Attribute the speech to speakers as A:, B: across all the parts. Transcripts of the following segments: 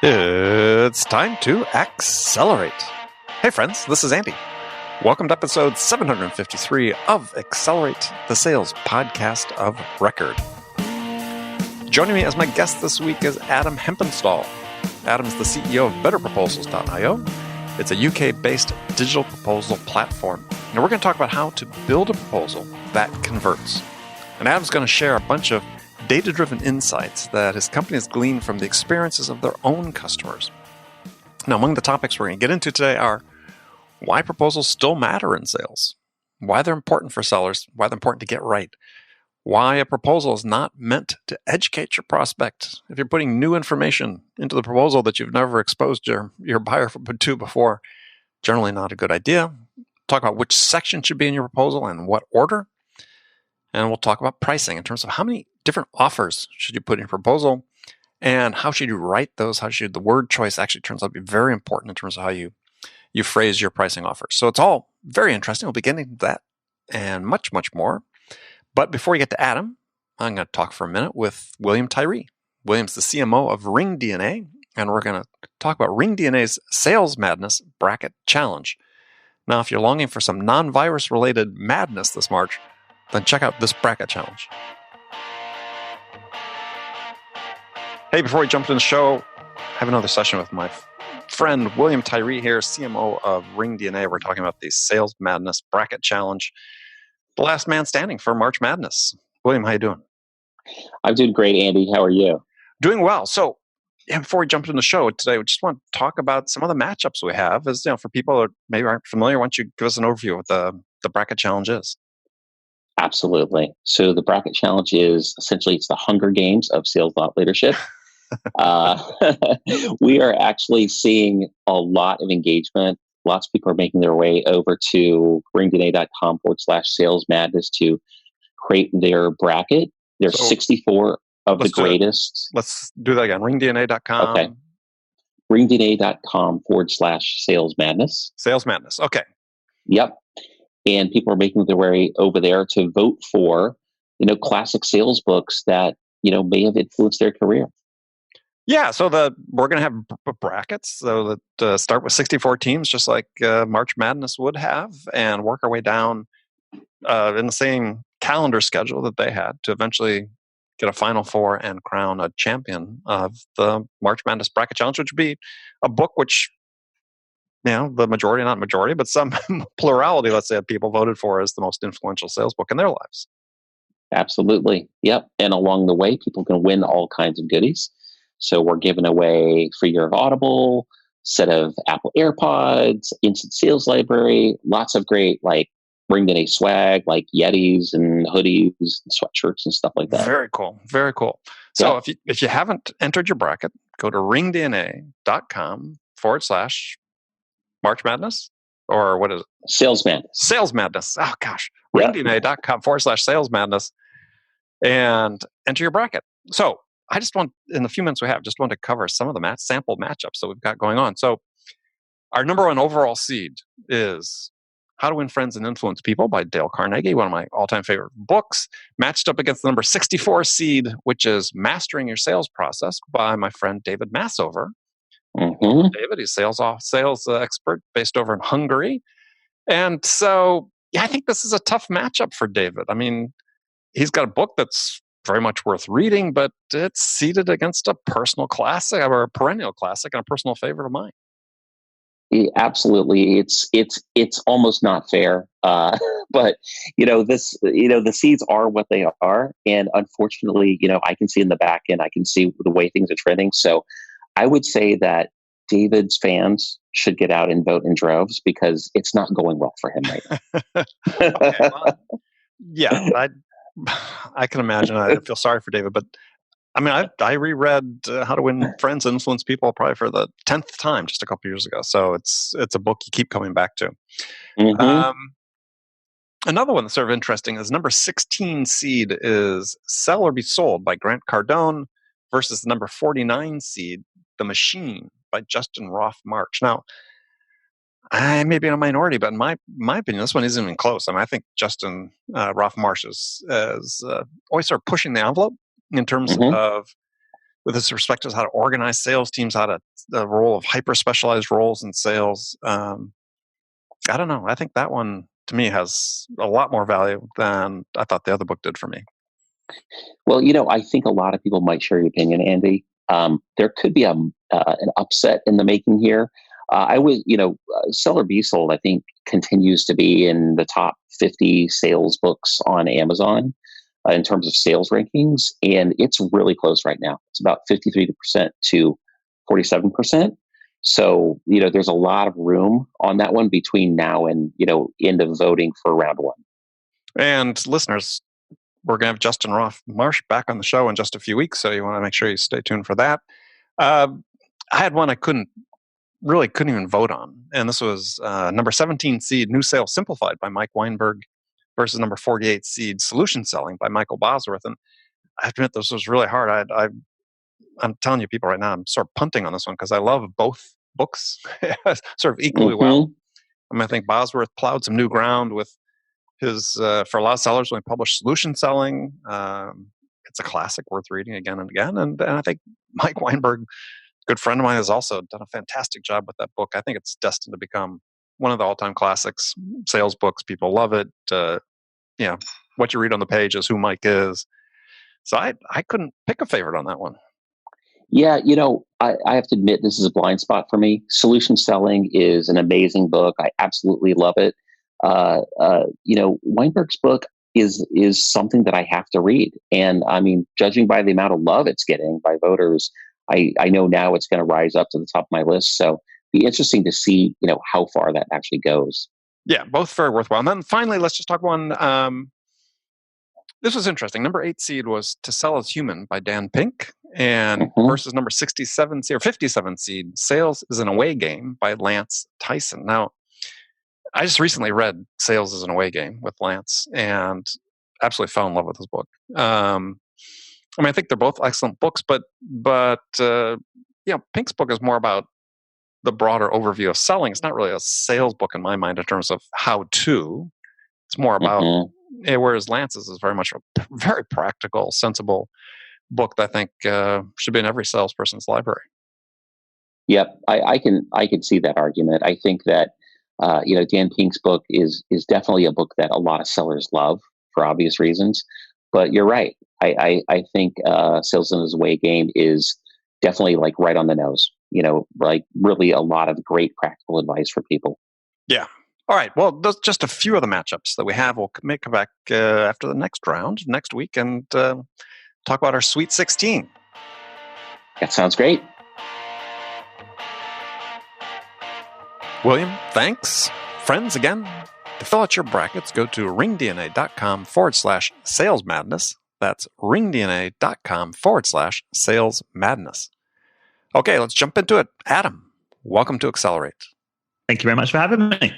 A: It's time to accelerate. Hey friends, this is Andy. Welcome to episode 753 of Accelerate, the sales podcast of record. Joining me as my guest this week is Adam Hempenstall. Adam's the CEO of BetterProposals.io. It's a UK-based digital proposal platform. Now we're going to talk about how to build a proposal that converts. And Adam's going to share a bunch of data-driven insights that his company has gleaned from the experiences of their own customers. Now, among the topics we're going to get into today are why proposals still matter in sales, why they're important for sellers, why they're important to get right, why a proposal is not meant to educate your prospect. If you're putting new information into the proposal that you've never exposed your buyer to before, generally not a good idea. Talk about which section should be in your proposal and what order. And we'll talk about pricing in terms of how many different offers should you put in your proposal and how should you write those? How should the word choice actually turns out to be very important in terms of how you phrase your pricing offers. So it's all very interesting. We'll be getting into that and much, much more. But before we get to Adam, I'm going to talk for a minute with William Tyree. William's the CMO of RingDNA, and we're going to talk about RingDNA's Sales Madness Bracket Challenge. Now, if you're longing for some non-virus related madness this March, then check out this bracket challenge. Hey, before we jump into the show, I have another session with my friend William Tyree here, CMO of RingDNA. We're talking about the Sales Madness Bracket Challenge, the last man standing for March Madness. William, how you doing?
B: I'm doing great, Andy. How are you?
A: Doing well. So, before we jump into the show today, we just want to talk about some of the matchups we have. As for people that maybe aren't familiar, why don't you give us an overview of what the bracket challenge is?
B: Absolutely. So the bracket challenge is essentially it's the Hunger Games of sales thought leadership. We are actually seeing a lot of engagement. Lots of people are making their way over to ringdna.com/sales madness to create their bracket. There's 64 of the greatest.
A: Let's do that again. Ringdna.com.
B: Okay. ringdna.com/sales madness.
A: Sales Madness. Okay.
B: Yep. And people are making their way over there to vote for, classic sales books that, may have influenced their career.
A: Yeah, so we're going to have brackets so that start with 64 teams, just like March Madness would have, and work our way down in the same calendar schedule that they had to eventually get a Final Four and crown a champion of the March Madness Bracket Challenge, which would be a book which, the majority, not majority, but some plurality, let's say, of people voted for as the most influential sales book in their lives.
B: Absolutely. Yep. And along the way, people can win all kinds of goodies. So we're giving away free year of Audible, set of Apple AirPods, instant sales library, lots of great RingDNA swag like Yetis and hoodies and sweatshirts and stuff like that.
A: Very cool. Very cool. So if you haven't entered your bracket, go to ringdna.com/March Madness, or what is it?
B: Sales Madness.
A: Sales Madness. Oh gosh. ringdna.com/Sales Madness and enter your bracket. So I just want, in the few minutes we have, just want to cover some of the sample matchups that we've got going on. So our number one overall seed is How to Win Friends and Influence People by Dale Carnegie, one of my all-time favorite books, matched up against the number 64 seed, which is Mastering Your Sales Process by my friend David Massover.
B: Mm-hmm.
A: David, he's sales expert based over in Hungary. And so, I think this is a tough matchup for David. I mean, he's got a book that's very much worth reading, but it's seated against a personal classic or a perennial classic and a personal favorite of mine.
B: Yeah, absolutely. It's almost not fair. But the seeds are what they are. And unfortunately, I can see in the back end, I can see the way things are trending. So I would say that David's fans should get out and vote in droves because it's not going well for him right now.
A: Okay, well, yeah, I can imagine. I feel sorry for David, but I mean, I reread How to Win Friends and Influence People probably for the 10th time just a couple years ago. So it's a book you keep coming back to.
B: Mm-hmm.
A: Another one that's sort of interesting is number 16 seed is Sell or Be Sold by Grant Cardone versus the number 49 seed, The Machine by Justin Roth March. Now, I may be in a minority, but in my opinion, this one isn't even close. I mean, I think Justin Roth March is always sort of pushing the envelope in terms of, with this respect to how to organize sales teams, the role of hyper specialized roles in sales. I don't know. I think that one to me has a lot more value than I thought the other book did for me.
B: Well, I think a lot of people might share your opinion, Andy. There could be an upset in the making here. Sell or Be Sold, I think, continues to be in the top 50 sales books on Amazon in terms of sales rankings. And it's really close right now. It's about 53% to 47%. So, there's a lot of room on that one between now and, end of voting for round one.
A: And listeners, we're going to have Justin Marsh back on the show in just a few weeks. So you want to make sure you stay tuned for that. I had one I couldn't even vote on. And this was number 17 seed, New Sales Simplified by Mike Weinberg versus number 48 seed, Solution Selling by Michael Bosworth. And I have to admit, this was really hard. I'm telling you people right now, I'm sort of punting on this one because I love both books sort of equally well. I think Bosworth plowed some new ground with his, for a lot of sellers, when he published Solution Selling. It's a classic worth reading again and again. And I think Mike Weinberg, good friend of mine, has also done a fantastic job with that book. I think it's destined to become one of the all-time classics, sales books. People love it. What you read on the page is who Mike is. So I couldn't pick a favorite on that one.
B: Yeah, I have to admit this is a blind spot for me. Solution Selling is an amazing book. I absolutely love it. Weinberg's book is something that I have to read. And I mean, judging by the amount of love it's getting by voters, I know now it's going to rise up to the top of my list. So be interesting to see, how far that actually goes.
A: Yeah, both very worthwhile. And then finally, let's just talk one. This was interesting. Number 8 seed was To Sell as Human by Dan Pink, and versus number 67 seed or 57 seed, Sales is an Away Game by Lance Tyson. Now, I just recently read Sales is an Away Game with Lance and absolutely fell in love with his book. I think they're both excellent books, but Pink's book is more about the broader overview of selling. It's not really a sales book in my mind in terms of how to. It's more about, whereas Lance's is very much a very practical, sensible book that I think should be in every salesperson's library.
B: Yep, I can see that argument. I think that Dan Pink's book is definitely a book that a lot of sellers love for obvious reasons. But you're right. I think Sales is a Away Game is definitely like right on the nose. Like really a lot of great practical advice for people.
A: Yeah. All right. Well, those just a few of the matchups that we have. We'll come back after the next round next week and talk about our Sweet 16.
B: That sounds great.
A: William, thanks. Friends, again, to fill out your brackets, go to ringdna.com/sales madness. That's ringdna.com/sales madness. Okay, let's jump into it. Adam, welcome to Accelerate.
C: Thank you very much for having me.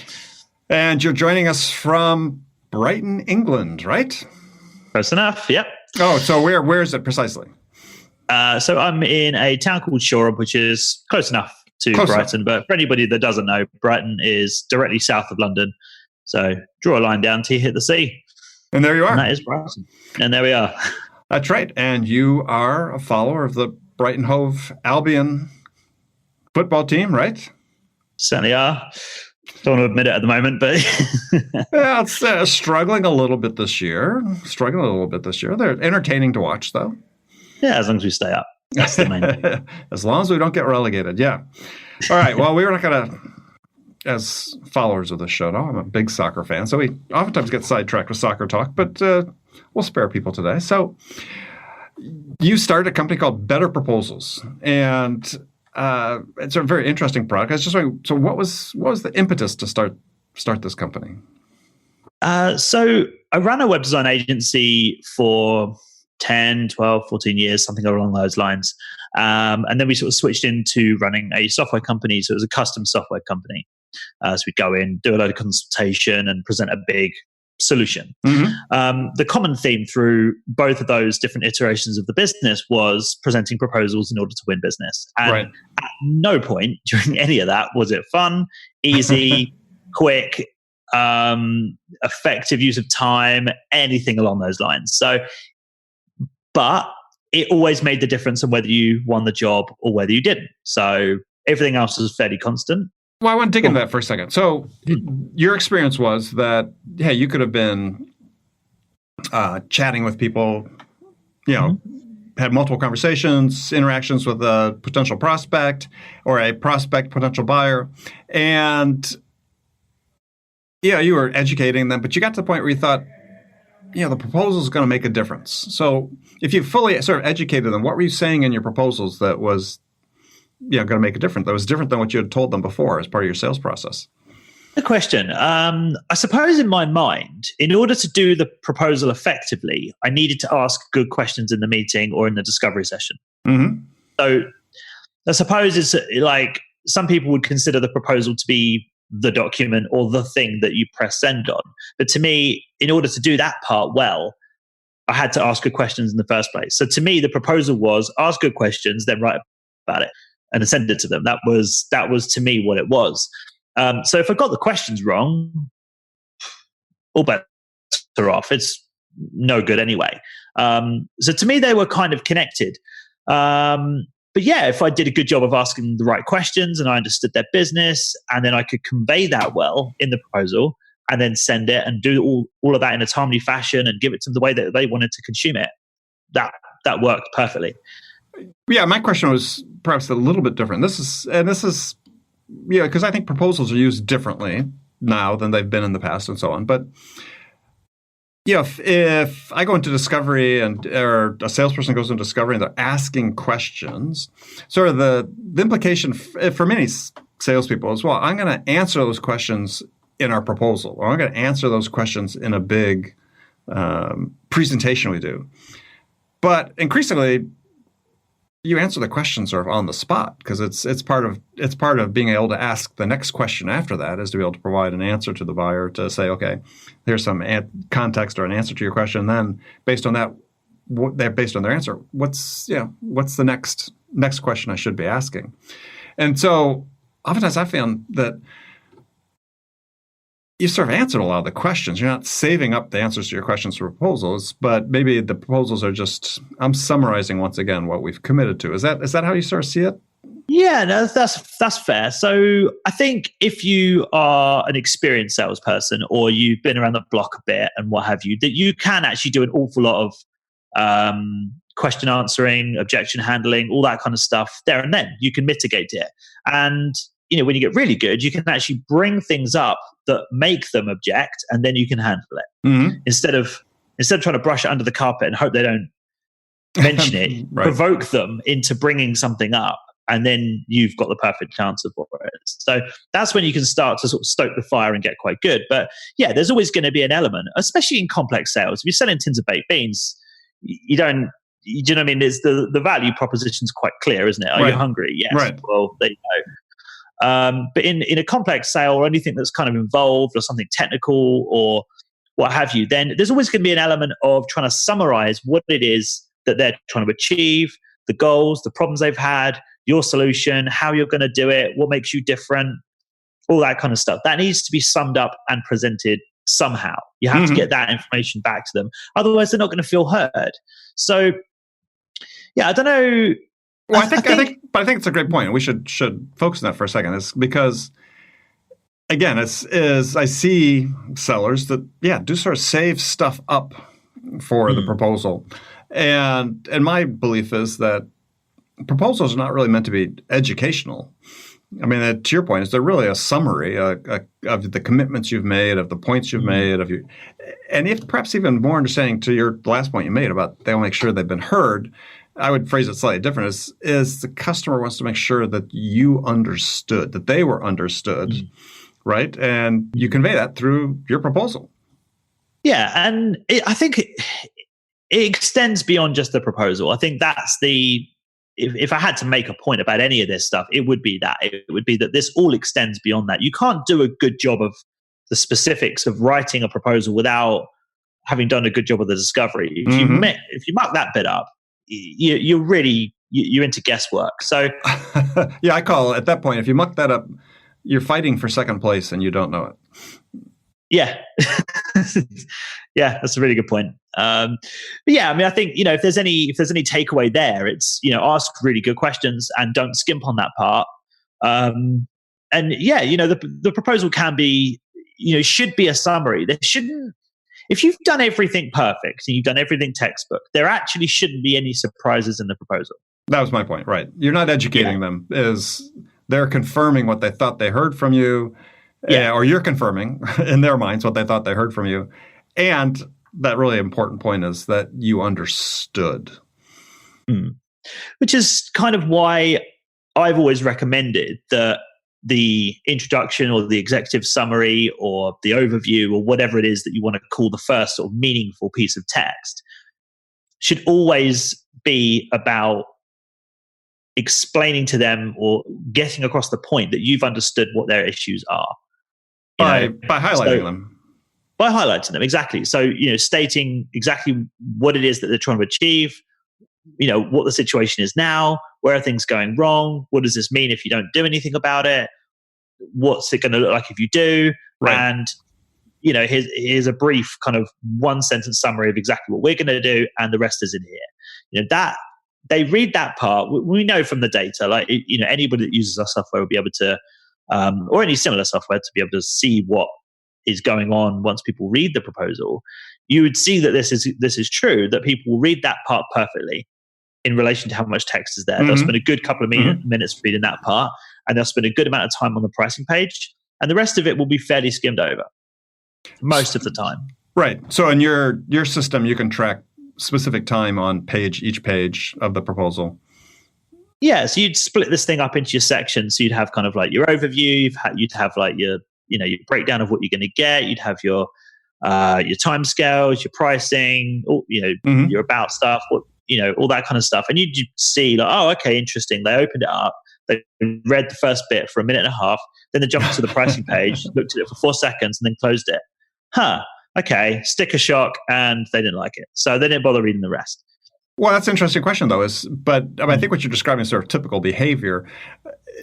D: And you're joining us from Brighton, England, right?
C: Close enough, yep.
D: Oh, so where is it precisely?
C: So I'm in a town called Shoreham, which is close enough to Brighton. But for anybody that doesn't know, Brighton is directly south of London. So draw a line down till you hit the sea.
D: And there you are.
C: And that is Brighton. And there we are.
D: That's right. And you are a follower of the Brighton Hove Albion football team, right?
C: Certainly are. Don't want to admit it at the moment, but
D: yeah, it's struggling a little bit this year. They're entertaining to watch, though.
C: Yeah, as long as we stay up. That's the main thing.
D: As long as we don't get relegated, yeah. All right, well, we were not going to, as followers of the show, no, I'm a big soccer fan, so we oftentimes get sidetracked with soccer talk, but we'll spare people today. So you started a company called Better Proposals, and it's a very interesting product. I was just wondering, so what was the impetus to start this company?
C: So I ran a web design agency for 10, 12, 14 years, something along those lines. And then we sort of switched into running a software company. So it was a custom software company. So we'd go in, do a load of consultation and present a big solution. Mm-hmm. The common theme through both of those different iterations of the business was presenting proposals in order to win business. And at no point during any of that was it fun, easy, quick, effective use of time, anything along those lines. So, but it always made the difference on whether you won the job or whether you didn't. So everything else was fairly constant.
D: Well, I want to dig into that for a second. So your experience was that, hey, you could have been chatting with people, had multiple conversations, interactions with a potential prospect or a prospect potential buyer. And, you were educating them, but you got to the point where you thought, the proposal is going to make a difference. So if you fully sort of educated them, what were you saying in your proposals that was going to make a difference, that was different than what you had told them before as part of your sales process?
C: Good question. I suppose in my mind, in order to do the proposal effectively, I needed to ask good questions in the meeting or in the discovery session.
D: Mm-hmm.
C: So I suppose it's like some people would consider the proposal to be the document or the thing that you press send on. But to me, in order to do that part well, I had to ask good questions in the first place. So to me, the proposal was ask good questions, then write about it and send it to them. That was to me what it was. So if I got the questions wrong, all bets are off. It's no good anyway. So to me, they were kind of connected. But yeah, if I did a good job of asking the right questions and I understood their business, and then I could convey that well in the proposal and then send it and do all of that in a timely fashion and give it to them the way that they wanted to consume it, that worked perfectly.
D: Yeah, my question was perhaps a little bit different. This is because I think proposals are used differently now than they've been in the past and so on. But if I go into discovery or a salesperson goes into discovery and they're asking questions, sort of the implication for many salespeople is, well, I'm going to answer those questions in our proposal, or I'm going to answer those questions in a big presentation we do. But increasingly, you answer the questions sort of on the spot, because it's part of being able to ask the next question after that, is to be able to provide an answer to the buyer to say, okay, here's some context or an answer to your question. Then based on that, based on their answer, what's the next question I should be asking? And so oftentimes I found that you sort of answered a lot of the questions. You're not saving up the answers to your questions for proposals, but maybe the proposals are just, I'm summarizing once again what we've committed to. Is that how you sort of see it?
C: Yeah, no, that's fair. So I think if you are an experienced salesperson or you've been around the block a bit and what have you, that you can actually do an awful lot of question answering, objection handling, all that kind of stuff there and then. You can mitigate it. And when you get really good, you can actually bring things up that make them object, and then you can handle it.
D: Mm-hmm.
C: Instead of trying to brush it under the carpet and hope they don't mention it,
D: right.
C: Provoke them into bringing something up, and then you've got the perfect answer for it. So that's when you can start to sort of stoke the fire and get quite good. But yeah, there's always going to be an element, especially in complex sales. If you're selling tins of baked beans, you don't. Do you know what I mean? There's the value proposition's quite clear, isn't it? Are you hungry? Yes.
D: Right.
C: Well, there you go. But in a complex sale or anything that's kind of involved or something technical or what have you, then there's always going to be an element of trying to summarize what it is that they're trying to achieve, the goals, the problems they've had, your solution, how you're going to do it, what makes you different, all that kind of stuff. That needs to be summed up and presented somehow. You have to get that information back to them. Otherwise, they're not going to feel heard. So, yeah, I don't know.
D: Well, I think it's a great point. We should focus on that for a second. It's because, again, is I see sellers that do sort of save stuff up for the proposal, and my belief is that proposals are not really meant to be educational. I mean, to your point, is they're really a summary of the commitments you've made, of the points you've made, and if perhaps even more understanding to your last point you made about they'll make sure they've been heard. I would phrase it slightly different. Is the customer wants to make sure that you understood, that they were understood, right? And you convey that through your proposal.
C: Yeah, and I think it extends beyond just the proposal. I think that's if I had to make a point about any of this stuff, it would be that. It would be that this all extends beyond that. You can't do a good job of the specifics of writing a proposal without having done a good job of the discovery. If you muck that bit up, you're into guesswork. So
D: yeah, I call it at that point, if you muck that up, you're fighting for second place and you don't know it.
C: Yeah. Yeah, that's a really good point. But yeah, I mean, I think, if there's any takeaway there, it's, ask really good questions and don't skimp on that part. And yeah, the proposal can be, should be a summary. There shouldn't, if you've done everything perfect and you've done everything textbook, there actually shouldn't be any surprises in the proposal.
D: That was my point, right? You're not educating them. They're confirming what they thought they heard from you, or you're confirming in their minds what they thought they heard from you. And that really important point is that you understood.
C: Which is kind of why I've always recommended that the introduction or the executive summary or the overview or whatever it is that you want to call the first sort of meaningful piece of text should always be about explaining to them or getting across the point that you've understood what their issues are.
D: By highlighting them.
C: By highlighting them, exactly. So, stating exactly what it is that they're trying to achieve, what the situation is now, where are things going wrong, what does this mean if you don't do anything about it, what's it going to look like if you do,
D: right.
C: And here's a brief kind of one sentence summary of exactly what we're going to do, and the rest is in here. That they read that part. We know from the data, like anybody that uses our software will be able to, or any similar software, to be able to see what is going on once people read the proposal. You would see that this is true, that people will read that part perfectly in relation to how much text is there. They'll spend a good couple of minutes reading that part, and they'll spend a good amount of time on the pricing page, and the rest of it will be fairly skimmed over most of the time.
D: Right. So in your system, you can track specific time on each page of the proposal.
C: Yeah. So you'd split this thing up into your sections. So you'd have kind of like your overview. You'd have like your your breakdown of what you're going to get. You'd have your timescales, your pricing, your about stuff, all that kind of stuff. And you'd see like, oh, okay, interesting. They opened it up. They read the first bit for a minute and a half. Then they jumped to the pricing page, looked at it for 4 seconds, and then closed it. Okay, sticker shock, and they didn't like it. So they didn't bother reading the rest.
D: Well, that's an interesting question, though. I think what you're describing is sort of typical behavior.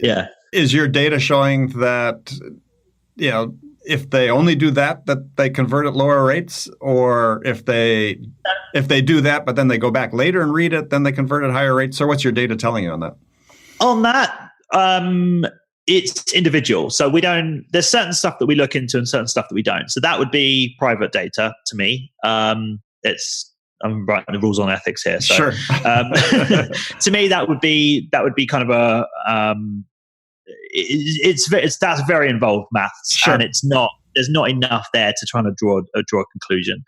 C: Yeah. Is
D: your data showing that, if they only do that they convert at lower rates, or if they do that, but then they go back later and read it, then they convert at higher rates? So what's your data telling you on that?
C: On that, it's individual. So there's certain stuff that we look into and certain stuff that we don't. So that would be private data to me. I'm writing the rules on ethics here. So,
D: sure.
C: To me, that would be kind of a, that's very involved maths.
D: Sure.
C: And there's not enough there to try to draw a conclusion.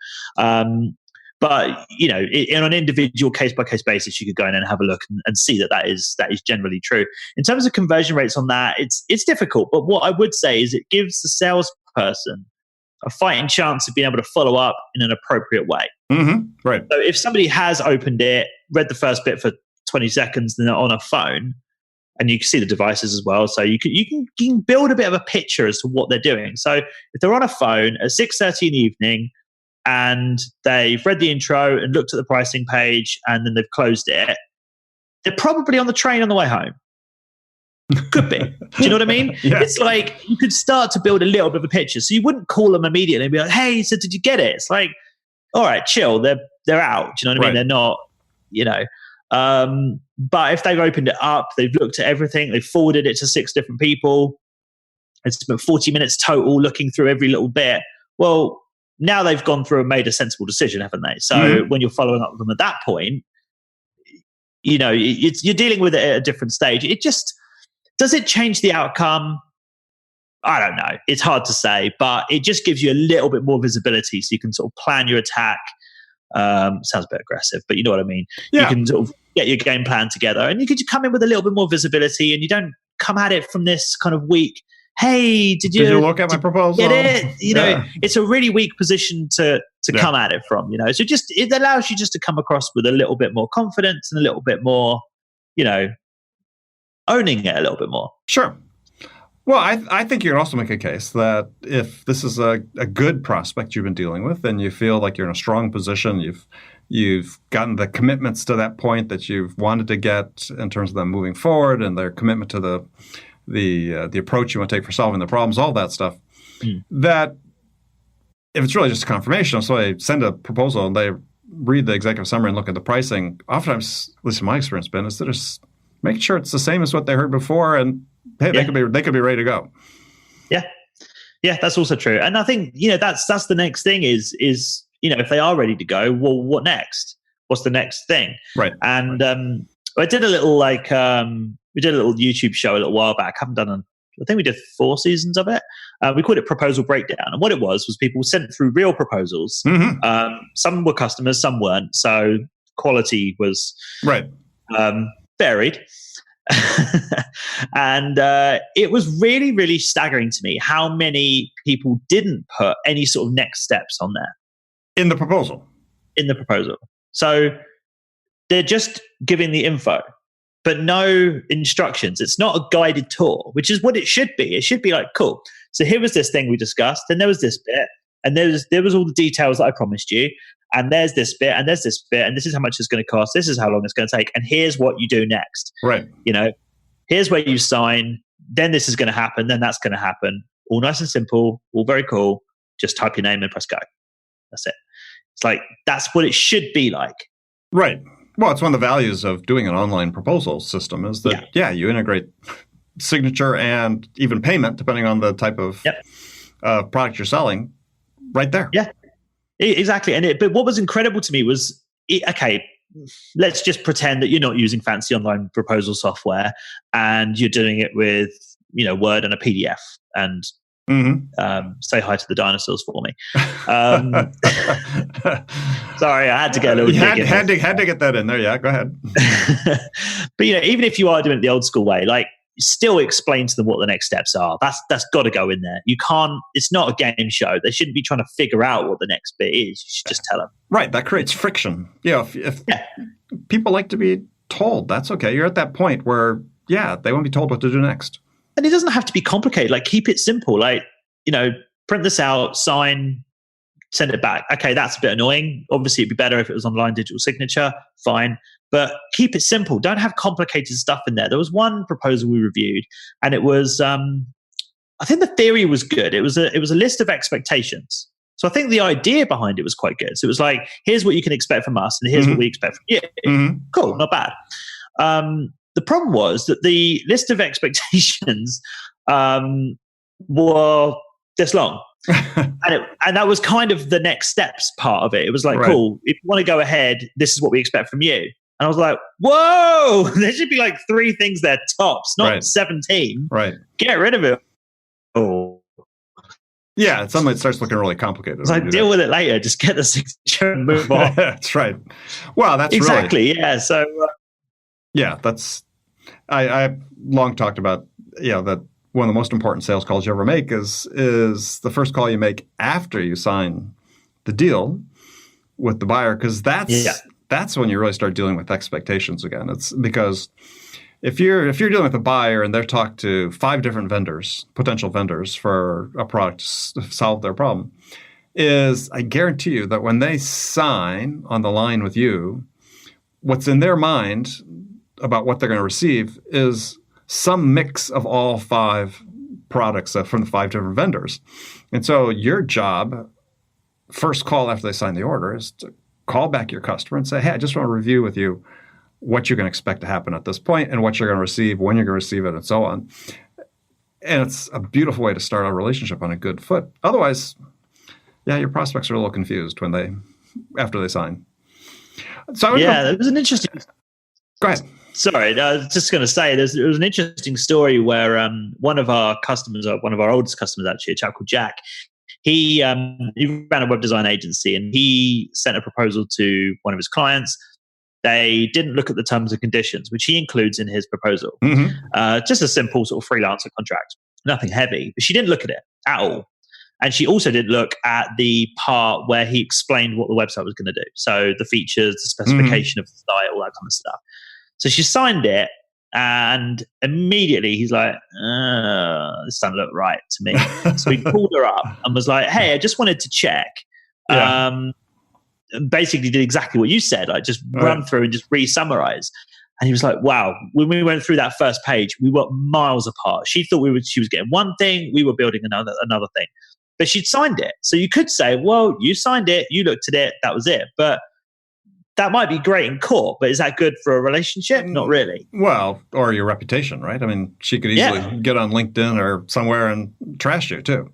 C: But in an individual case-by-case basis, you could go in and have a look and see that is generally true. In terms of conversion rates on that, it's difficult. But what I would say is it gives the salesperson a fighting chance of being able to follow up in an appropriate way.
D: Mm-hmm. Right.
C: So if somebody has opened it, read the first bit for 20 seconds, then they're on a phone, and you can see the devices as well. So you can build a bit of a picture as to what they're doing. So if they're on a phone at 6:30 in the evening, and they've read the intro and looked at the pricing page, and then they've closed it, they're probably on the train on the way home. Could be. Do you know what I mean?
D: Yeah.
C: It's like you could start to build a little bit of a picture. So you wouldn't call them immediately and be like, hey, so did you get it? It's like, all right, chill. They're out. Do you know what I mean? They're not, but if they've opened it up, they've looked at everything, they've forwarded it to 6 different people, it's been 40 minutes total looking through every little bit. Well, now they've gone through and made a sensible decision, haven't they? So when you're following up with them at that point, you're dealing with it at a different stage. Does it change the outcome? I don't know. It's hard to say, but it just gives you a little bit more visibility so you can sort of plan your attack. Sounds a bit aggressive, but you know what I mean? Yeah. You can sort of get your game plan together, and you could come in with a little bit more visibility, and you don't come at it from this kind of weak, hey, did you
D: look at my proposal?
C: Get it? It's a really weak position to come at it from, So it allows you just to come across with a little bit more confidence and a little bit more, owning it a little bit more.
D: Sure. Well, I think you can also make a case that if this is a good prospect you've been dealing with, and you feel like you're in a strong position, you've gotten the commitments to that point that you've wanted to get in terms of them moving forward and their commitment to the approach you want to take for solving the problems, all that stuff, that if it's really just a confirmation, so I send a proposal and they read the executive summary and look at the pricing, oftentimes, at least in my experience, Ben, is to just make sure it's the same as what they heard before, and hey, they could be ready to go.
C: Yeah, that's also true. And I think, that's the next thing is if they are ready to go, well, what next? What's the next thing?
D: Right.
C: And I did a little we did a little YouTube show a little while back. I haven't done I think we did 4 seasons of it. We called it Proposal Breakdown. And what it was people sent through real proposals.
D: Mm-hmm.
C: Some were customers, some weren't. So quality was varied. And it was really, really staggering to me how many people didn't put any sort of next steps on there.
D: In the proposal.
C: So they're just giving the info, but no instructions. It's not a guided tour, which is what it should be. It should be like, cool. So here was this thing we discussed, and there was this bit, and there was all the details that I promised you, and there's this bit, and there's this bit, and this is how much it's going to cost. This is how long it's going to take, and here's what you do next.
D: Right.
C: Here's where you sign. Then this is going to happen. Then that's going to happen. All nice and simple. All very cool. Just type your name and press go. That's it. It's like that's what it should be like. Right.
D: Well, it's one of the values of doing an online proposal system is that, you integrate signature and even payment, depending on the type of product you're selling, right there.
C: Yeah, exactly. But what was incredible to me was, let's just pretend that you're not using fancy online proposal software and you're doing it with, Word and a PDF and say hi to the dinosaurs for me. Sorry, I had to get a little.
D: Had to get that in there. Yeah, go ahead.
C: But even if you are doing it the old school way, like still explain to them what the next steps are. That's got to go in there. You can't. It's not a game show. They shouldn't be trying to figure out what the next bit is. You should just tell them.
D: Right. That creates friction. If people like to be told, that's okay. You're at that point where they won't be told what to do next.
C: And it doesn't have to be complicated. Like, keep it simple. Like, print this out, sign, send it back. Okay, that's a bit annoying. Obviously, it'd be better if it was online digital signature. Fine. But keep it simple. Don't have complicated stuff in there. There was one proposal we reviewed, and it was, I think the theory was good. It was a list of expectations. So I think the idea behind it was quite good. So it was like, here's what you can expect from us, and here's what we expect from you. Cool, not bad. The problem was that the list of expectations were this long. and that was kind of the next steps part of it. It was like, cool, if you want to go ahead, this is what we expect from you. And I was like, whoa, there should be like 3 things there tops, not 17.
D: Right.
C: Get rid of it. Oh.
D: Yeah, suddenly it starts looking really complicated.
C: It's like, deal with it later. Just get the signature and move on.
D: That's right. Well, that's
C: exactly. Yeah. So,
D: that's, I long talked about, that one of the most important sales calls you ever make is the first call you make after you sign the deal with the buyer, because that's when you really start dealing with expectations again. It's because if you're dealing with a buyer and they're talked to 5 different potential vendors for a product to solve their problem, I guarantee you that when they sign on the line with you, what's in their mind about what they're going to receive is some mix of all 5 products from the 5 different vendors. And so your job, first call after they sign the order, is to call back your customer and say, hey, I just want to review with you what you're going to expect to happen at this point and what you're going to receive, when you're going to receive it, and so on. And it's a beautiful way to start a relationship on a good foot. Otherwise, your prospects are a little confused after they sign. So
C: it was an interesting.
D: Go ahead.
C: Sorry, I was just going to say, there was an interesting story where one of our customers, one of our oldest customers actually, a chap called Jack, he ran a web design agency, and he sent a proposal to one of his clients. They didn't look at the terms and conditions, which he includes in his proposal. Just a simple sort of freelancer contract, nothing heavy. But she didn't look at it at all. And she also didn't look at the part where he explained what the website was going to do. So the features, the specification of the site, all that kind of stuff. So she signed it, and immediately he's like, this doesn't look right to me. So he called her up and was like, hey, I just wanted to check. Basically did exactly what you said, like just run through and just re-summarize. And he was like, wow, when we went through that first page, we were miles apart. She thought she was getting one thing, we were building another thing. but she'd signed it. So you could say, well, you signed it, you looked at it, that was it. But that might be great in court, but is that good for a relationship? Not really.
D: Well, or your reputation, right? I mean, she could easily get on LinkedIn or somewhere and trash you too.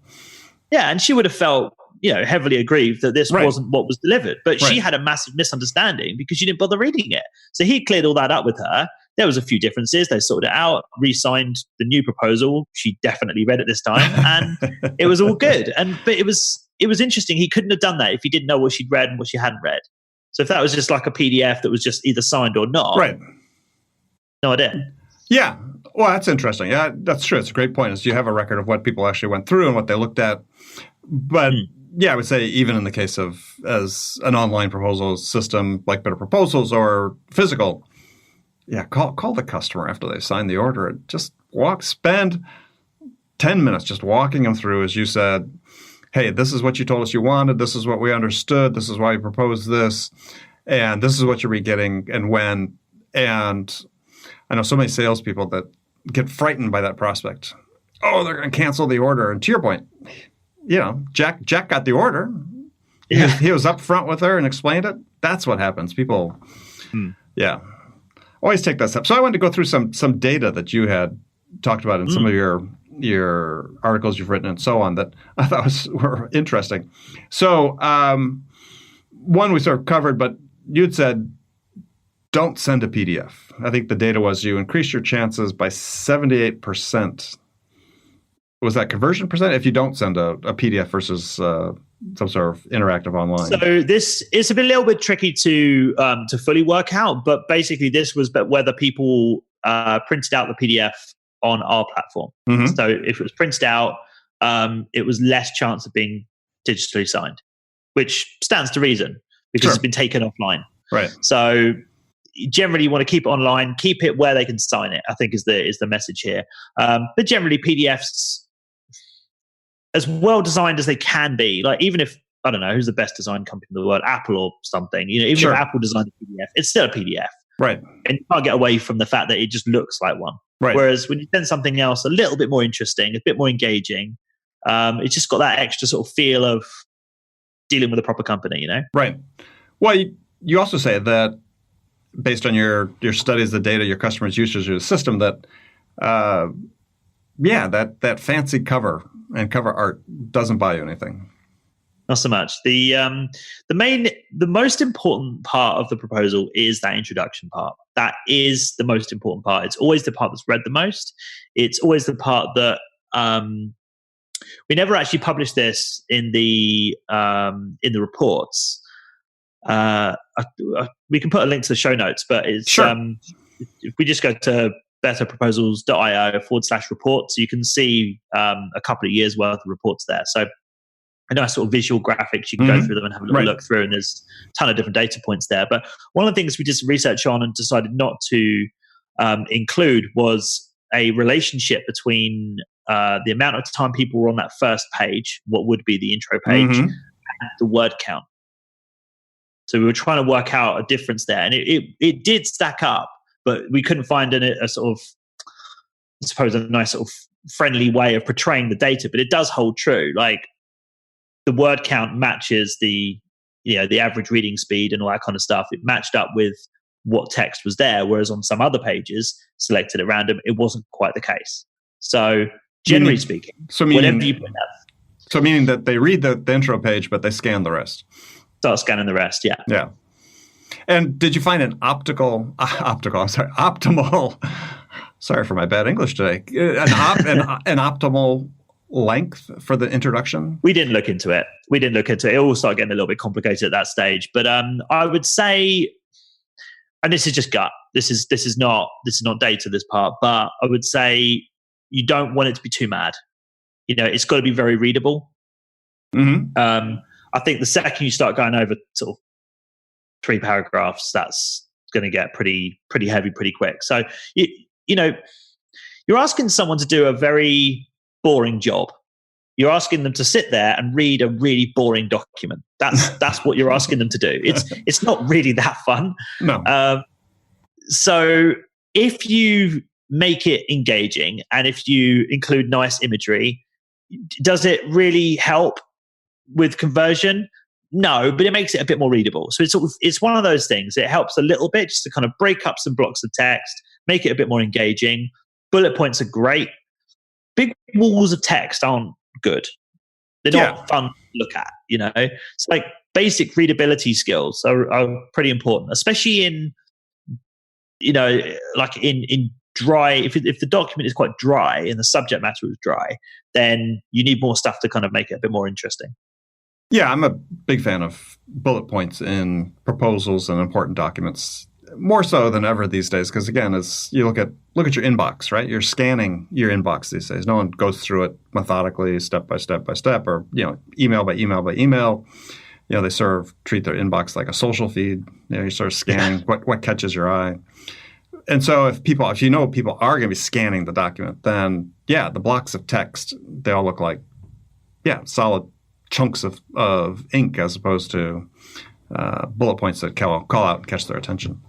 C: Yeah, and she would have felt, heavily aggrieved that this wasn't what was delivered. But she had a massive misunderstanding because she didn't bother reading it. So he cleared all that up with her. There was a few differences. They sorted it out, re-signed the new proposal. She definitely read it this time, and it was all good. But it was interesting. He couldn't have done that if he didn't know what she'd read and what she hadn't read. So if that was just like a PDF that was just either signed or not, no idea.
D: Yeah, well, that's interesting. Yeah, that's true. It's a great point. Is you have a record of what people actually went through and what they looked at. But yeah, I would say even in the case of as an online proposal system like Better Proposals or physical, call the customer after they sign the order and just spend 10 minutes just walking them through, as you said. Hey, this is what you told us you wanted. This is what we understood. This is why you proposed this. And this is what you'll be getting and when. And I know so many salespeople that get frightened by that prospect. Oh, they're going to cancel the order. And to your point, Jack got the order. He was up front with her and explained it. That's what happens. People, always take that step. So I wanted to go through some data that you had talked about in some of your articles you've written and so on that I thought were interesting. So one we sort of covered, but you'd said don't send a PDF. I think the data was you increase your chances by 78%. Was that conversion percent if you don't send a PDF versus some sort of interactive online?
C: So this is a little bit tricky to fully work out, but basically this was whether people printed out the PDF on our platform. Mm-hmm. So if it was printed out, it was less chance of being digitally signed, which stands to reason because it's been taken offline.
D: Right.
C: So generally you want to keep it online, keep it where they can sign it, I think is the message here. But generally PDFs, as well designed as they can be, like even if, I don't know, who's the best design company in the world, Apple or something, even if Apple designed a PDF, it's still a PDF.
D: Right.
C: And you can't get away from the fact that it just looks like one.
D: Right.
C: Whereas when you send something else a little bit more interesting, a bit more engaging, it's just got that extra sort of feel of dealing with a proper company,
D: Right. Well, you also say that based on your studies, the data, your customers' usage of the system, that that fancy cover and cover art doesn't buy you anything.
C: Not so much. The most important part of the proposal is that introduction part. That is the most important part. It's always the part that's read the most. It's always the part that we never actually published this in the reports. We can put a link to the show notes, but it's if we just go to betterproposals.io/reports, you can see a couple of years worth of reports there. So a nice sort of visual graphics, you can go through them and have a little look through, and there's a ton of different data points there. But one of the things we did some research on and decided not to include was a relationship between the amount of time people were on that first page, what would be the intro page, and the word count. So we were trying to work out a difference there, and it did stack up, but we couldn't find a sort of, I suppose, a nice sort of friendly way of portraying the data. But it does hold true. Like the word count matches the average reading speed and all that kind of stuff. It matched up with what text was there, whereas on some other pages selected at random, it wasn't quite the case. So generally speaking, whatever you put out.
D: So meaning that they read the intro page, but they scan the rest.
C: Start scanning the rest, yeah.
D: Yeah. And did you find an optimal, sorry for my bad English today, an optimal length for the introduction?
C: We didn't look into it. It all started getting a little bit complicated at that stage. But I would say, and this is just gut, this is not data, this part, but I would say you don't want it to be too mad. It's got to be very readable. Mm-hmm. I think the second you start going over sort of 3 paragraphs, that's going to get pretty heavy pretty quick. So you're asking someone to do a very boring job. You're asking them to sit there and read a really boring document. That's what you're asking them to do. It's not really that fun.
D: No.
C: So if you make it engaging and if you include nice imagery, Does it really help with conversion? No, but it makes it a bit more readable. So it's one of those things. It helps a little bit just to kind of break up some blocks of text, make it a bit more engaging. Bullet points are great. Big walls of text aren't good. They're not fun to look at, It's like basic readability skills are pretty important, especially in, like in dry, if the document is quite dry and the subject matter is dry, then you need more stuff to kind of make it a bit more interesting.
D: Yeah, I'm a big fan of bullet points in proposals and important documents, more so than ever these days. Because again, as you look at your inbox, right? You're scanning your inbox these days. No one goes through it methodically, step by step by step, or email by email by email. They treat their inbox like a social feed. You sort of scanning what catches your eye. And so if people are going to be scanning the document, then the blocks of text, they all look like solid chunks of ink as opposed to bullet points that call out and catch their attention.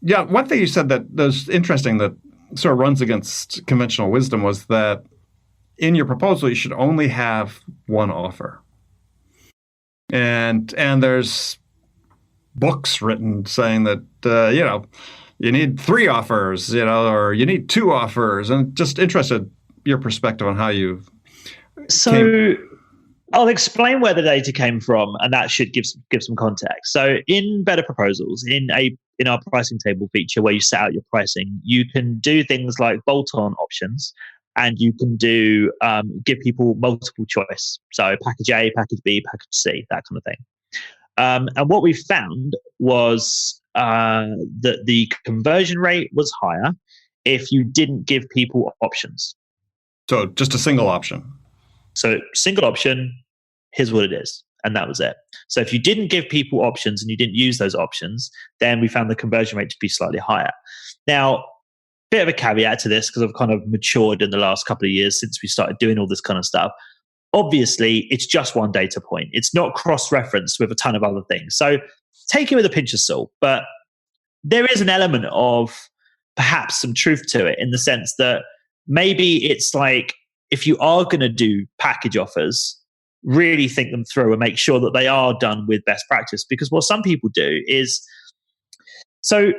D: One thing you said that was interesting that sort of runs against conventional wisdom was that in your proposal you should only have one offer. And there's books written saying that you need 3 offers, or you need 2 offers, and just interested your perspective on how you.
C: So I'll explain where the data came from, and that should give some context. So in Better Proposals, in our pricing table feature where you set out your pricing, you can do things like bolt-on options, and you can do give people multiple choice. So package A, package B, package C, that kind of thing. And what we found was that the conversion rate was higher if you didn't give people options.
D: So just a single option.
C: So single option, here's what it is. And that was it. So if you didn't give people options and you didn't use those options, then we found the conversion rate to be slightly higher. Now, bit of a caveat to this because I've kind of matured in the last couple of years since we started doing all this kind of stuff. Obviously, it's just one data point. It's not cross-referenced with a ton of other things. So take it with a pinch of salt. But there is an element of perhaps some truth to it in the sense that maybe it's like, if you are going to do package offers, really think them through and make sure that they are done with best practice. Because what some people do is, so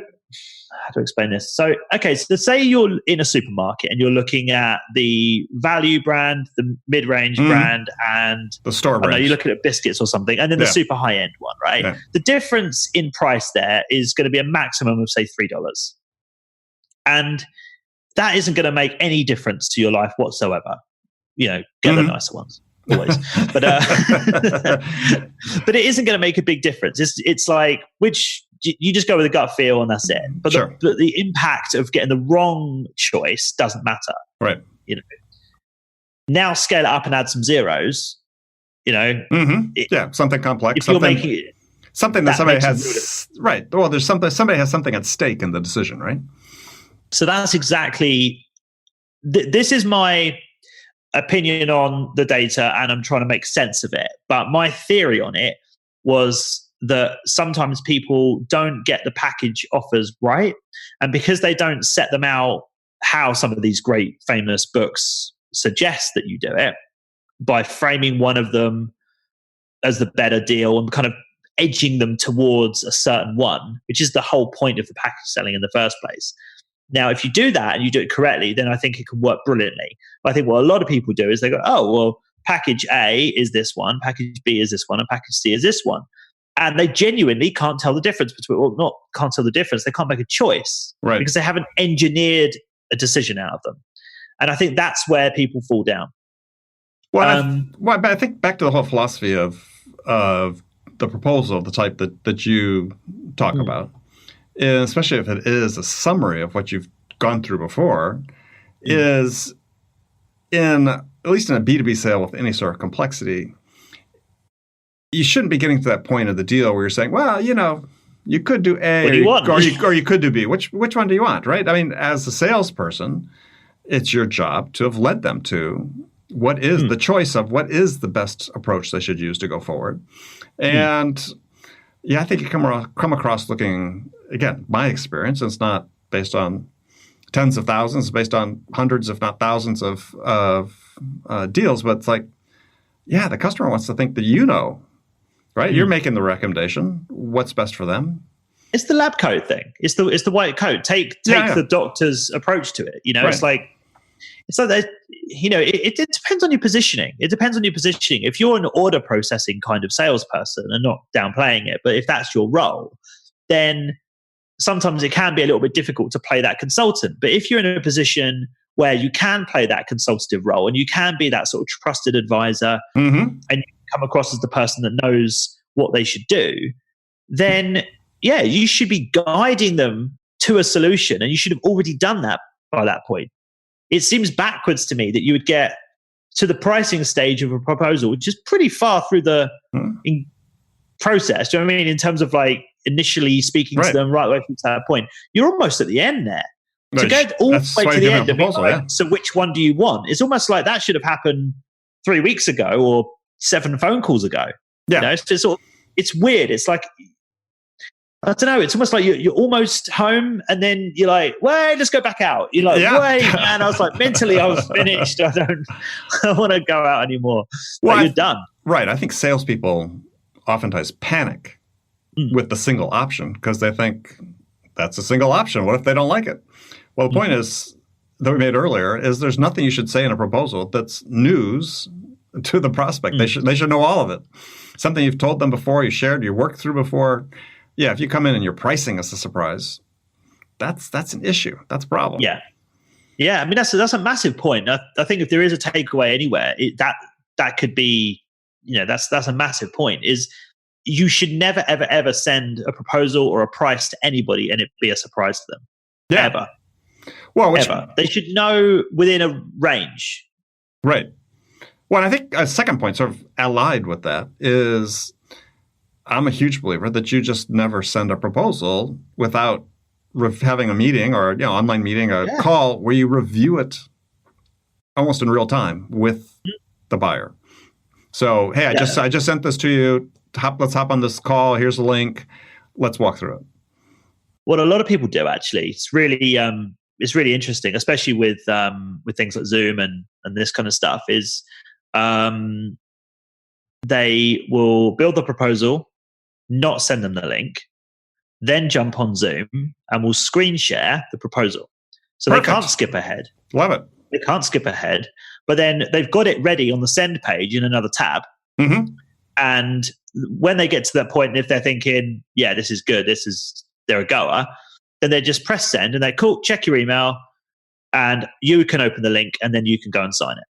C: how to explain this? So, okay, so say you're in a supermarket and you're looking at the value brand, the mid-range brand, and
D: the store brand.
C: You're looking at biscuits or something, and then the super high-end one, right? Yeah. The difference in price there is going to be a maximum of, say, $3. And that isn't going to make any difference to your life whatsoever. Get the nicer ones, always. But but it isn't going to make a big difference. It's like, which you just go with a gut feel and that's it. But
D: sure.
C: the impact of getting the wrong choice doesn't matter.
D: Right.
C: Now scale it up and add some zeros.
D: Something complex.
C: If you're making it,
D: something that somebody has, right. Well, there's somebody has something at stake in the decision, right?
C: So that's exactly, this is my opinion on the data and I'm trying to make sense of it. But my theory on it was that sometimes people don't get the package offers right. And because they don't set them out how some of these great famous books suggest that you do it, by framing one of them as the better deal and kind of edging them towards a certain one, which is the whole point of the package selling in the first place. Now, if you do that and you do it correctly, then I think it can work brilliantly. But I think what a lot of people do is they go, oh, well, package A is this one, package B is this one, and package C is this one. And they genuinely can't tell the difference between, can't tell the difference. They can't make a choice because they haven't engineered a decision out of them. And I think that's where people fall down.
D: Well, but I think back to the whole philosophy of the proposal of the type that you talk about, especially if it is a summary of what you've gone through before, is at least in a B2B sale with any sort of complexity, you shouldn't be getting to that point of the deal where you're saying, well, you could do A or you could do B. Which one do you want, right? I mean, as a salesperson, it's your job to have led them to what is the choice of what is the best approach they should use to go forward. And I think you come across looking, again, my experience, it's not based on tens of thousands based on hundreds, if not thousands of deals. But it's like, yeah, the customer wants to think that right? You're making the recommendation. What's best for them?
C: It's the lab coat thing. It's the white coat. Take the doctor's approach to it.
D: Right.
C: It's like that. It depends on your positioning. It depends on your positioning. If you're an order processing kind of salesperson, and not downplaying it, but if that's your role, then sometimes it can be a little bit difficult to play that consultant. But if you're in a position where you can play that consultative role and you can be that sort of trusted advisor, and you come across as the person that knows what they should do, then you should be guiding them to a solution, and you should have already done that by that point. It seems backwards to me that you would get to the pricing stage of a proposal, which is pretty far through the process. Do you know what I mean? In terms of like initially speaking to them right away from that point, you're almost at the end there. To go all the way to the end of it, so which one do you want? It's almost like that should have happened 3 weeks ago or 7 phone calls ago.
D: Yeah.
C: It's weird. It's like, I don't know. It's almost like you're almost home, and then you're like, wait, let's go back out. You're like, wait, man. I was like, mentally, I was finished. I don't want to go out anymore. Well, you're done.
D: Right. I think salespeople oftentimes panic with the single option because they think that's a single option. What if they don't like it? Well, the point is that we made earlier is there's nothing you should say in a proposal that's news to the prospect. They should know all of it. Something you've told them before, you shared, you worked through before. Yeah, if you come in and your pricing is a surprise, that's an issue. That's a problem.
C: Yeah. I mean, that's a massive point. I think if there is a takeaway anywhere, that could be, that's a massive point. Is you should never ever ever send a proposal or a price to anybody and it be a surprise to them.
D: Yeah.
C: Ever.
D: Well,
C: they should know within a range.
D: Right. Well, I think a second point, sort of allied with that, is I'm a huge believer that you just never send a proposal without having a meeting or online meeting, a call where you review it almost in real time with the buyer. So, hey, I just sent this to you. Let's hop on this call. Here's a link. Let's walk through it.
C: What a lot of people do, actually, it's really interesting, especially with things like Zoom and this kind of stuff. Is they will build the proposal, not send them the link, then jump on Zoom and will screen share the proposal. So Perfect. They can't skip ahead.
D: Love it.
C: They can't skip ahead, but then they've got it ready on the send page in another tab.
D: Mm-hmm.
C: And when they get to that point, if they're thinking, yeah, this is good, they're a goer, then they just press send and they cool, check your email, and you can open the link and then you can go and sign it.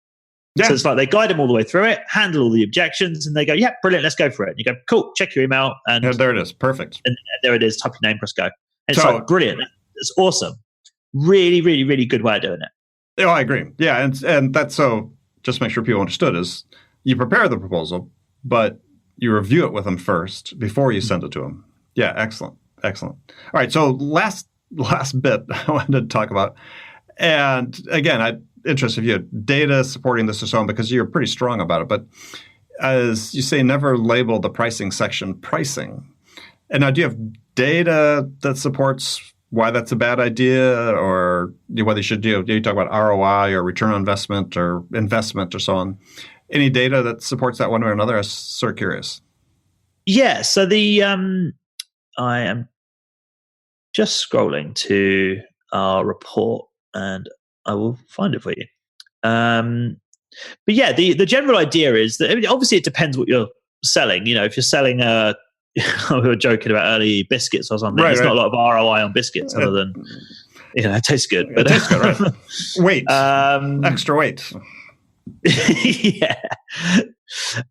C: Yeah. So it's like they guide them all the way through it, handle all the objections, and they go, yeah, brilliant, let's go for it. And you go, cool, check your email. And
D: there it is. Perfect.
C: And there it is, type your name, press go. And it's like, brilliant. It's awesome. Really, really, really good way of doing it.
D: Oh, I agree. Yeah, and that's so, just to make sure people understood, is you prepare the proposal, but you review it with them first before you send it to them. Yeah, excellent. All right, so last bit I wanted to talk about, and again, I'm interested if you had data supporting this or so on, because you're pretty strong about it, but as you say, never label the pricing section pricing. And now, do you have data that supports why that's a bad idea, or whether you should do you talk about ROI or return on investment or so on? Any data that supports that one way or another? I'm sort of curious.
C: Yeah, so I am just scrolling to our report and I will find it for you. But yeah, the general idea is that, I mean, obviously it depends what you're selling. If you're selling we were joking about early biscuits or something. There's not a lot of ROI on biscuits other than, it tastes good. But
D: it tastes good, right? Weight. Extra weight.
C: Yeah.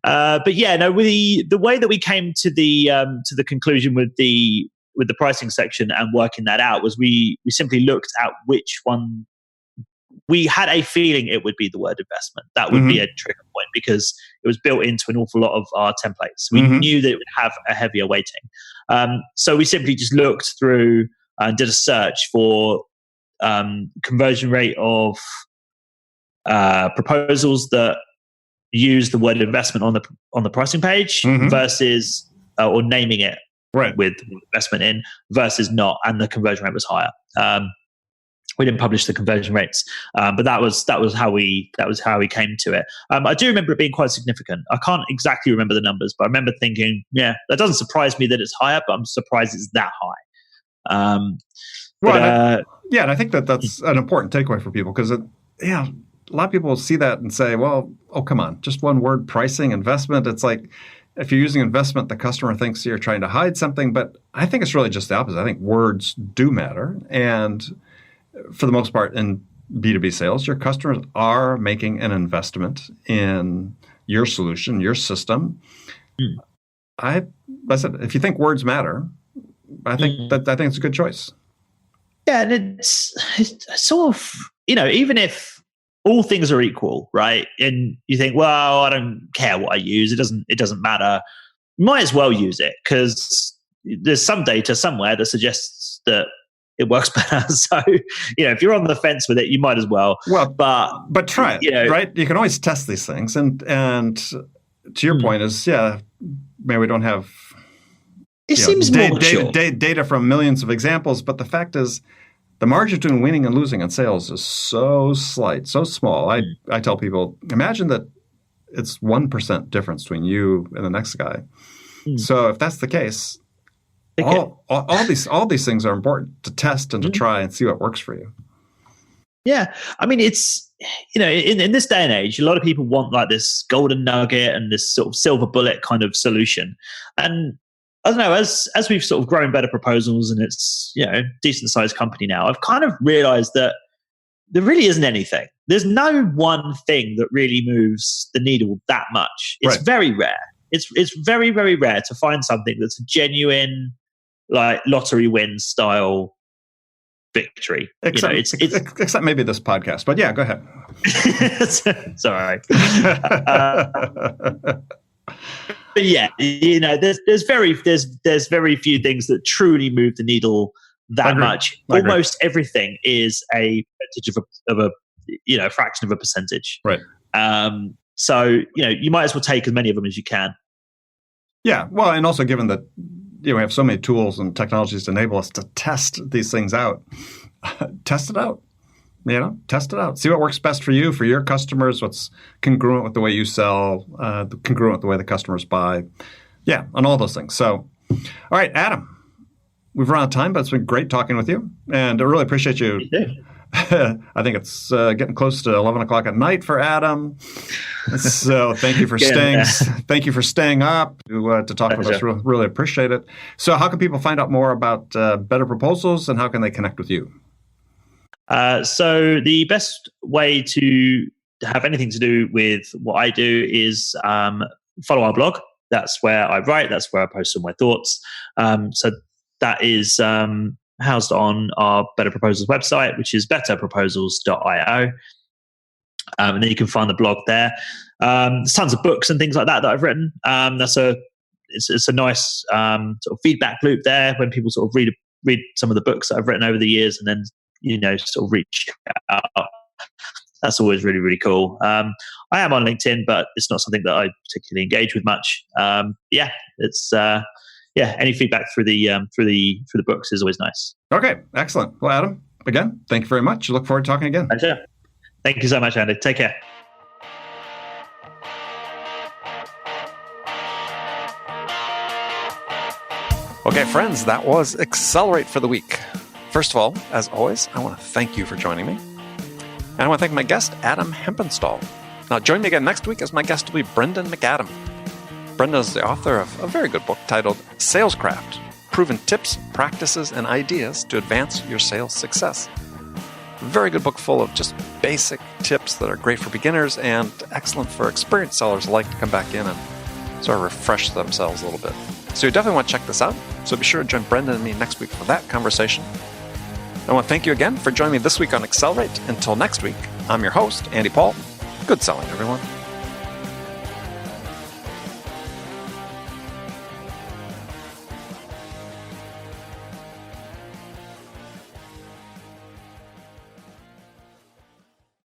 C: But yeah, no, the way that we came to the conclusion with the pricing section and working that out was we simply looked at which one. We had a feeling it would be the word investment. That would be a trigger point because it was built into an awful lot of our templates. We knew that it would have a heavier weighting. So we simply just looked through and did a search for conversion rate of proposals that use the word investment on the pricing page versus or naming it with investment in versus not, and the conversion rate was higher. We didn't publish the conversion rates, but that was how we came to it. I do remember it being quite significant. I can't exactly remember the numbers, but I remember thinking, yeah, that doesn't surprise me that it's higher, but I'm surprised it's that high.
D: And I think that's an important takeaway for people because, a lot of people will see that and say, well, oh, come on, just one word, pricing, investment. It's like if you're using investment, the customer thinks you're trying to hide something, but I think it's really just the opposite. I think words do matter. And for the most part, in B2B sales, your customers are making an investment in your solution, your system. I said, if you think words matter, I think it's a good choice.
C: Yeah, and it's sort of, even if all things are equal, right? And you think, well, I don't care what I use; it doesn't matter. You might as well use it because there's some data somewhere that suggests that it works better. So, if you're on the fence with it, you might as well.
D: Well, but try it, right? You can always test these things. And to your point is, maybe we don't have data from millions of examples, but the fact is the margin between winning and losing in sales is so slight, so small. I tell people, imagine that it's 1% difference between you and the next guy. So if that's the case, all these things are important to test and to try and see what works for you.
C: Yeah. I mean, it's, in this day and age, a lot of people want like this golden nugget and this sort of silver bullet kind of solution. And I don't know, as we've sort of grown Better Proposals and it's, decent sized company now, I've kind of realized that there really isn't anything. There's no one thing that really moves the needle that much. It's very rare. It's very, very rare to find something that's a genuine, like lottery win style victory.
D: Except maybe this podcast, but yeah, go ahead.
C: It's all right. But yeah, there's very few things that truly move the needle that much. Almost everything is a percentage of a fraction of a percentage.
D: Right.
C: So you might as well take as many of them as you can.
D: Yeah. Well, and also given that we have so many tools and technologies to enable us to test these things out. Test it out. Test it out. See what works best for you, for your customers, what's congruent with the way you sell, congruent with the way the customers buy. Yeah, and all those things. So, all right, Adam, we've run out of time, but it's been great talking with you. And I really appreciate you. I think it's getting close to 11 o'clock at night for Adam. So thank you for staying up to talk with us. Really appreciate it. So how can people find out more about Better Proposals and how can they connect with you?
C: So the best way to have anything to do with what I do is follow our blog. That's where I write. That's where I post all my thoughts. So that is housed on our Better Proposals website, which is betterproposals.io. And then you can find the blog there. There's tons of books and things like that I've written. It's a nice sort of feedback loop there when people sort of read some of the books that I've written over the years and then sort of reach out. That's always really, really cool. I am on LinkedIn, but it's not something that I particularly engage with much. It's any feedback through the books is always nice.
D: Okay, excellent. Well, Adam, again, thank you very much. I look forward to talking again.
C: Pleasure. Thank you so much, Andy. Take care.
A: Okay, friends, that was Accelerate for the week. First of all, as always, I want to thank you for joining me. And I want to thank my guest, Adam Hempenstall. Now, join me again next week as my guest will be Brendan McAdam. Brendan is the author of a very good book titled Salescraft, Proven Tips, Practices, and Ideas to Advance Your Sales Success. A very good book full of just basic tips that are great for beginners and excellent for experienced sellers who like to come back in and sort of refresh themselves a little bit. So you definitely want to check this out. So be sure to join Brendan and me next week for that conversation. I want to thank you again for joining me this week on Accelerate. Until next week, I'm your host, Andy Paul. Good selling, everyone.